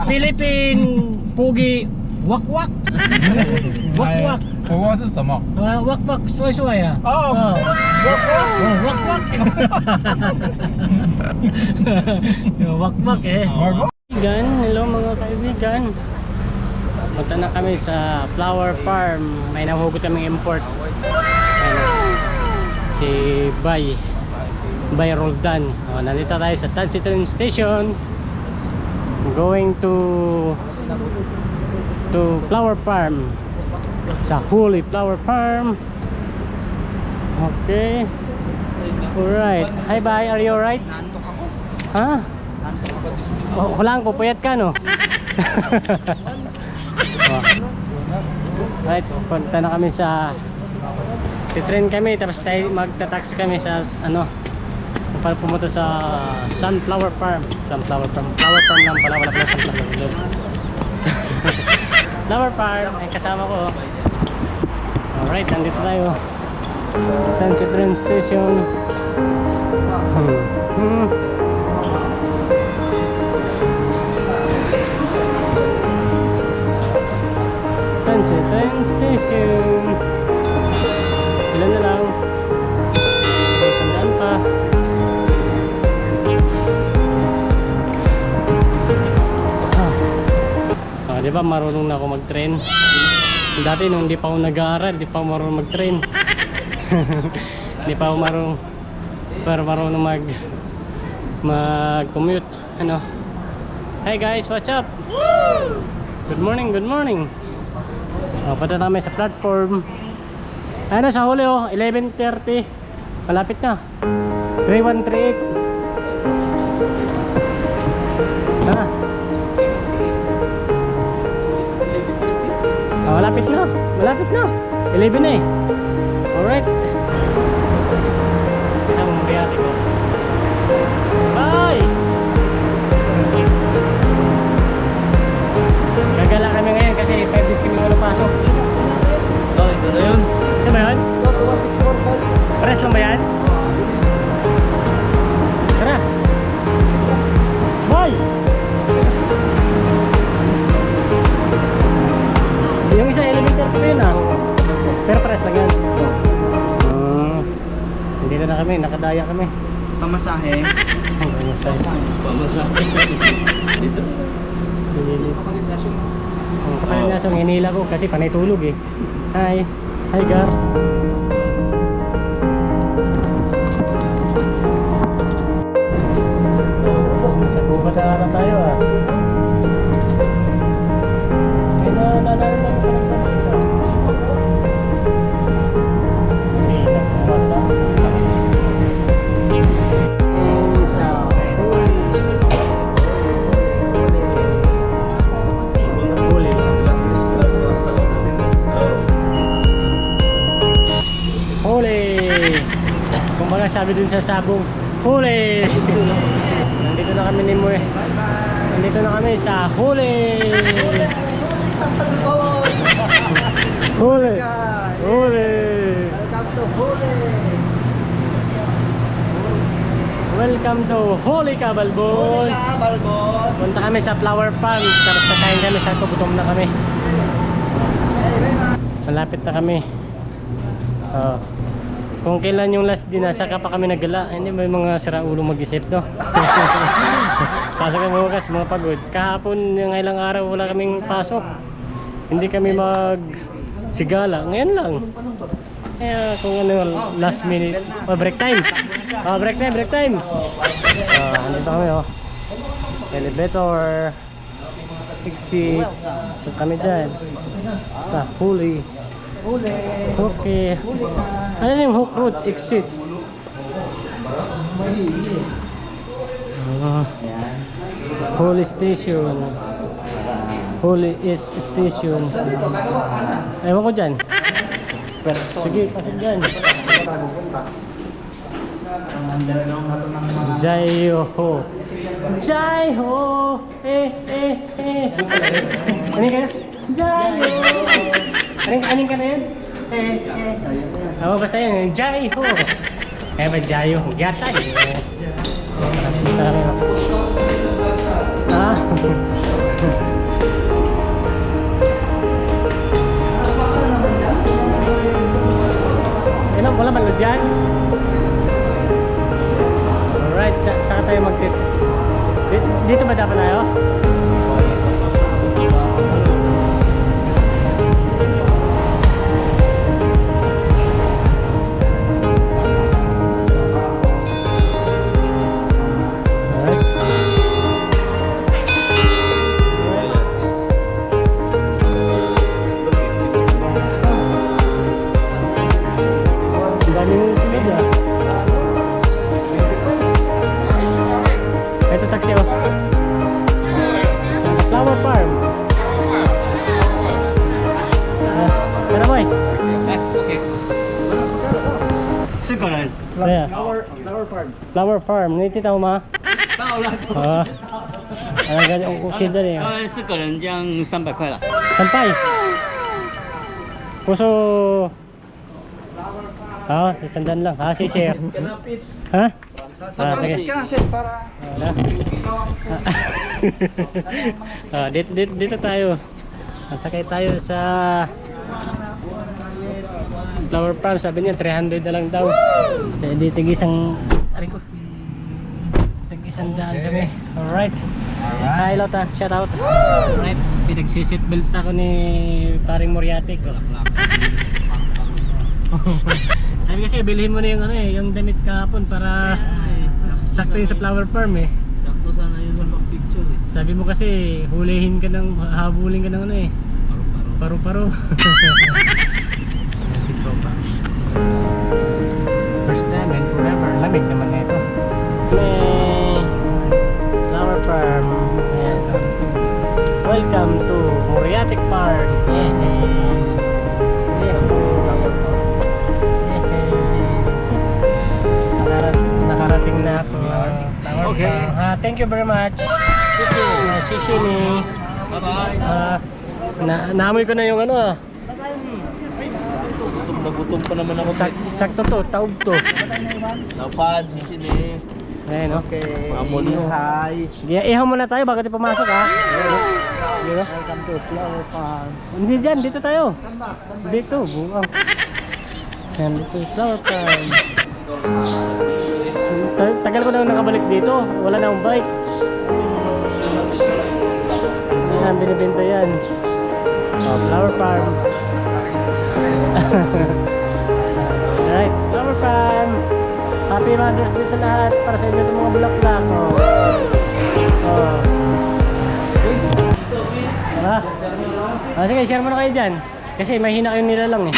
Philippine Pugi Wakwak. Wakwak. 国国是什么？ Wakwak suway-suway ah. Oh, Wakwak. Wakwak. Wakwak eh. Kaibigan, hello mga kaibigan. Punta na kami sa flower farm. May nahugot kaming import. Si Bay Roldan. Nandito tayo sa Tansi train station. Going to flower farm. Sa Holy Flower Farm. Okay. Alright. Hi Bay, are you alright? Ha? Hulang ko, puyat ka no? Right, punta na kami sa train kami, tapos tayo magta-taxi kami sa ano para pumunta sa Sunflower Farm. Flower farm lang pala, wala pala sunflower doon. Flower Farm, ay kasama ko. Alright, nandito tayo Tansi train station. Tansi train station. Ilan na lang? Sandaan pa. Diba marunong na ako mag-train? Dati nung hindi pa ako nag-aaral, hindi pa ako marunong mag-train. Hindi pa ako marunong mag-commute. Ano? Hey guys, what's up? Good morning, good morning. Punta namin sa platform. Ano sa huli oh, 11:30. Malapit na. 3138. Ha? Malapit na. 11 na eh. Alright. Ang biyati ko. Bye! Gagala kami ngayon kasi 5 days kami wala pasok. Oh, ito na yun. Ito ba yun? Press lang ba yan? Tara! Bye! Yung isa elevator ko yun ah. Pero press lang yan. Hindi na kami, nakadaya kami. Pamasahe. Pamasahe. Dito. Kapag nasa hinila ko kasi panay tulog eh. Hi. Hi guys. Sa gubat na tayo ah. Sabi dun sa sabong, huli! Nandito na kami ni Moe. Nandito na kami sa huli! Huli! Huli! Welcome to Holy Cabalbon! Punta kami sa flower farm. Tapos kakain kami sa gutom na kami. Malapit na kami. Kung kailan yung last din, saka pa kami naggala. Hindi may mga siraulo mag-isip no? Pasok kami bukas, mga pagod. Kahapon yung ilang araw wala kaming pasok. Hindi kami sigala. Ngayon lang. Kaya kung ano, last minute. Break time. Break time. Andito kami oh. Elevator. Exit. So kami dyan. Sa Holy. Okay. Ano yung hook road? Exit. Holy Station. Holy is Station. Ewan ko dyan. Sige, pasok dyan. Jai-ho. Jai-ho. Ano ka na? Jai-ho. Aning ka na yun? Basta yun, Jai-ho. Kaya ba Jai-ho? Yata eh. Ah. Ano, wala ba dyan? Alright, saan tayo mag-tip? Dito ba dapat tayo? Taxi oh. Flower Farm. Mana boy? Okay. Sekarang. Saya. Flower farm. Flower Farm. Ni tahu mah? Tahu lah. Ah. Ada gaji ukit dari. Sekarang yang 300块了。 Sampai. Puso. Ah, isandan lang. Ah, si Chef. Ha? Ah, sige. Wala. Dito tayo. Sakay tayo sa Flower Farm. Sabi niya 300 na lang daw. Hindi tigisang tigisang daan kami. Alright. Hi Lota, shout out. Alright. Pinagsisit belt ako ni paring Moriatic ko. Sabi kasi bilhin mo na yung yung damit kahapon para sakto yun sa Flower Farm eh. Sakto sana yun ng picture eh. Sabi mo kasi hulihin ka ng, habulin ka ng paru-paro. Si Tropa. First time and forever. Lamig naman na ito. May Flower Farm. Ayan. Welcome to Moriatic Park. Nakarating na ako. Okay. Thank you very much. Shishini. Bye-bye. Naamoy ko na yung Gutom pa naman ako. sakto to, taob to. Dapat, sisini. Ayan o. Okay. Mamon hi. Ihaw muna tayo bago tayo pumasok ha. Welcome to Flower Farm. Hindi dyan, dito tayo. Dito, buang. Yan, dito yung Flower Farm. Tagal ko na nakabalik dito. Wala na akong bike. Ayan, binibenta yan. Flower Farm. Alright, Flower Farm. Happy Mother's Day sa lahat. Para sa inyo itong mga bulaklak. Sige, share mo na kayo dyan. Kasi mahina kayong nilalang eh.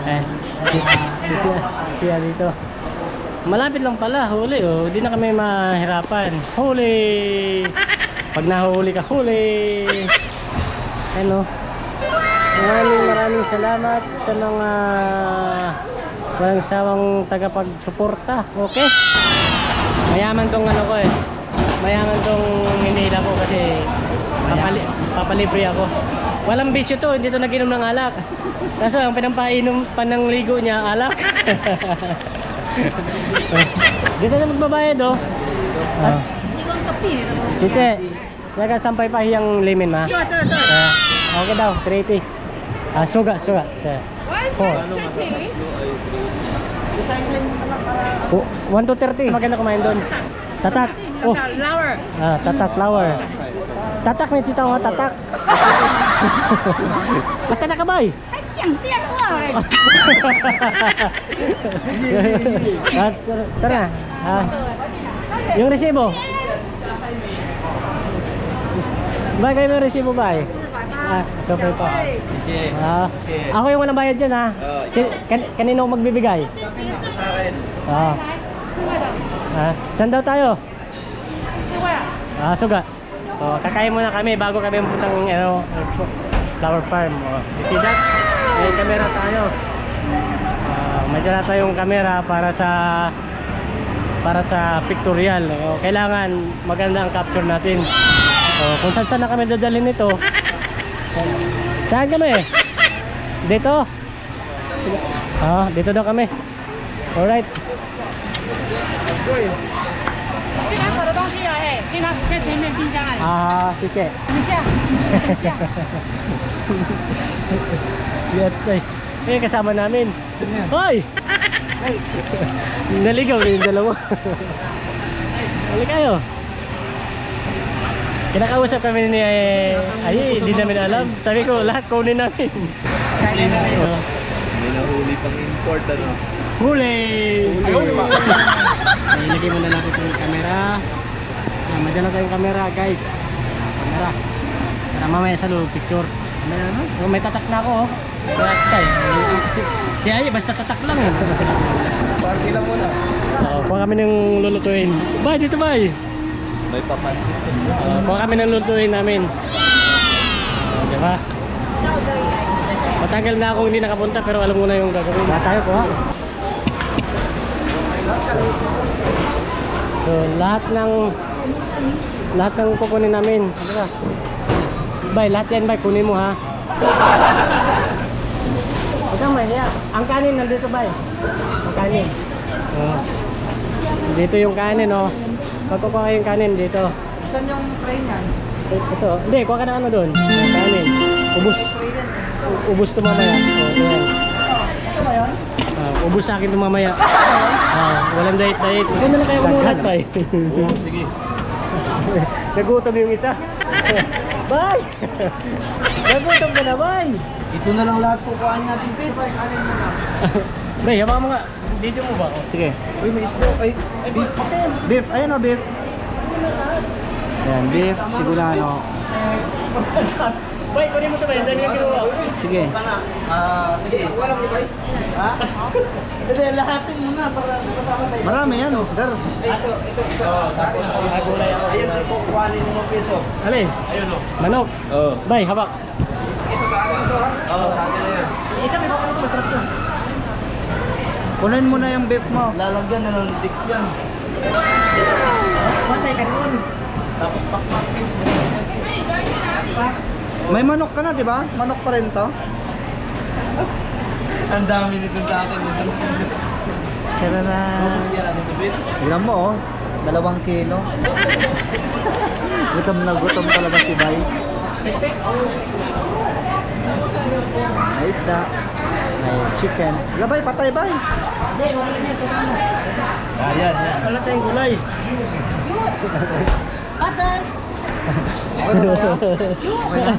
Ayan. Siya dito. Malapit lang pala, huli oh. Hindi na kami mahirapan. Huli! Pag nahuli ka, huli! Ano? Maraming salamat sa mga walang sawang tagapagsuporta. Okay? Mayaman tong ko eh. Mayaman tong hinila ko kasi papalibre ako. Walang bisyo to, hindi to naginom ng alak. Kaso ang pinampainom panangligo niya alak. Dito na magbabayad oh. Cice, naga sampay pa hiyang limin ma. Okay daw, 380. Suga. 4. Isa-isa yung anak para 1 to 30. Maganda kumain doon. Tatak. Oh. Flower. Tatak flower. Tatak may sitaw nga tatak. Tatak ka bay. Ay, tiyan wow. Tara. Yung resibo. Ba kayo may resibo ba eh? Super pa. Ako yung walang bayad dyan ha. Kanino ako magbibigay? Saan daw tayo? Suga. Kakain muna kami bago kami puntang Flower Farm. You see that? May camera tayo. May dala tayong camera para sa pictorial. Kailangan maganda ang capture natin. Kung saan na kami dadalhin nito. Saan kami? Dito. Dito daw kami. Alright. 去拿我的东西了嘿。Ah, si Che. Yes, ay. Eh, kasama namin. Hoy! Naligaw na yung dalawa. Hali kayo. Kinakausap kami ni ay, hindi namin alam. Sabi ko, lahat kunin namin. May nahuli pang import, ano? Huli! Ilagay muna natin sa camera. Madala tayong camera, guys. Camera. Para mamaya sa loob, picture. May tatak na ako, oh. Si Ay, basta tatak lang eh. Party lang muna. Kuha kami ng lulutuin. Bay, dito bay. May papansin. Kuha kami ng lulutuin namin. Diba? Matagal na akong hindi nakapunta pero alam mo na yung gagawin. Lahat tayo kuha. So, lahat ng kukunin namin. Ano ba? Bay, lahat yan bay, kunin mo ha. Huwag kang mahiya. Ang kanin nandito bay. Ang kanin. Dito yung kanin oh. Pagkukuha kayo yung kanin dito. Saan yung tray niyan? Ito. Hindi, kuha ka na ano doon. Kanin. Ubus to mamaya. Oh, yan. Ito ba yun? Ubus sa akin to mamaya. Walang diet. Ito na lang kayo kumulat bay. Oo, sige. Nagutom yung isa. Bay! Nagutom ka na bay! Ito na lang lahat kukuhaan natin, Pete. Bay, hamak mo nga. Video mo ba ako? Sige. Uy, may isda. Ay, beef. Beef. Ayan o, beef. Ayan, beef. Sigurano. Bay, kunin mo ito ba? Yung dami yung kinuha. Sige. Sige. Walang ibay? Ha? Hindi, lahatin mo na para kasama tayo. Marami yan, Oscar. Ito. Gulay ako. Ayun, kukuhanin mo ng piso. Alin? Ayun o. Manok. Oo. Bay, habak. Ito ba? Oo, sa akin na yan. Isa, may bakal ito. Masarap ito. Kunin mo na yung beef mo. Lalagyan na ng dicks yan. Matay ka nun. Tapos pakpak. May manok ka na, di ba? Manok pa rin to. Ang dami nito sa akin. Kaya na. Tignan mo, oh. 2 kilo. Gutom na gutom talaga si Bay. May isda. May chicken. Gabay, patay Bay. Hindi, wala na ito. Ayan. Wala tayong gulay. Atan! Okay na.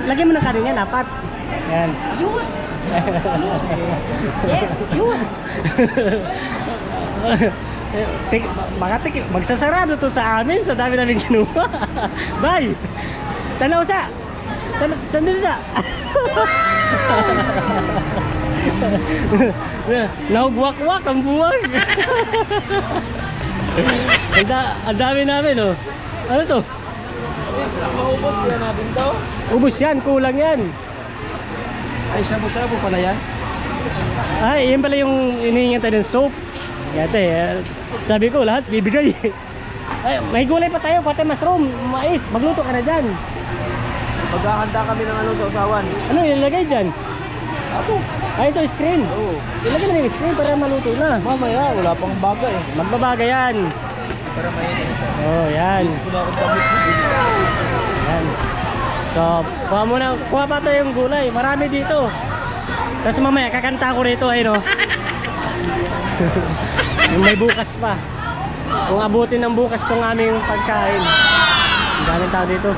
Lagyan mo ng kanin yan, 4. Yan. Yun! Yes, yun! Magsasarado to sa amin sa dami namin kinuha. Bye! Tanaw sa! Sandali sa! Nahugwak-wak ang buwag. Ang dami namin oh. Ano to? Maubos kaya natin to. Ubus yan, kulang yan. Ay, shabu-shabu pala yan. Ay, yan pala yung inihingan tayo ng soap. Yate, sabi ko lahat bibigay. Ay, may gulay pa tayo, pati mushroom, mais. Magluto ka na dyan. Maghahanda kami ng ano sa usawan. Ano ilalagay dyan? Ako. Ay, ito screen. Oo. Ilagay na yung screen para maluto na. Mamaya, wala pang baga eh. Magbabaga yan. Para mainit. Oh, yan. Wala akong damit. Yan. So, kuha pa tayo yung gulay. Marami dito. Tapos mamaya, kakanta ko rito, ayun oh. Yung may bukas pa. Kung abutin ng bukas tong aming pagkain. Ang daming tao dito.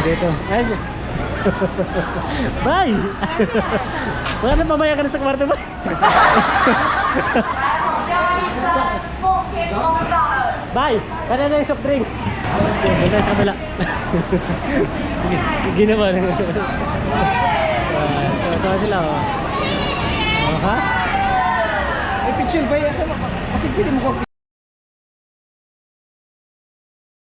Dito. Ayos. Bye! Wala na pabaya ka na sa kwarto ba? Bye! Kaya na yung soft drinks. Doon tayo sa kabila. Ginawa na. Ito sila oh. Ha? May picture ba yan? Kasi pwede mo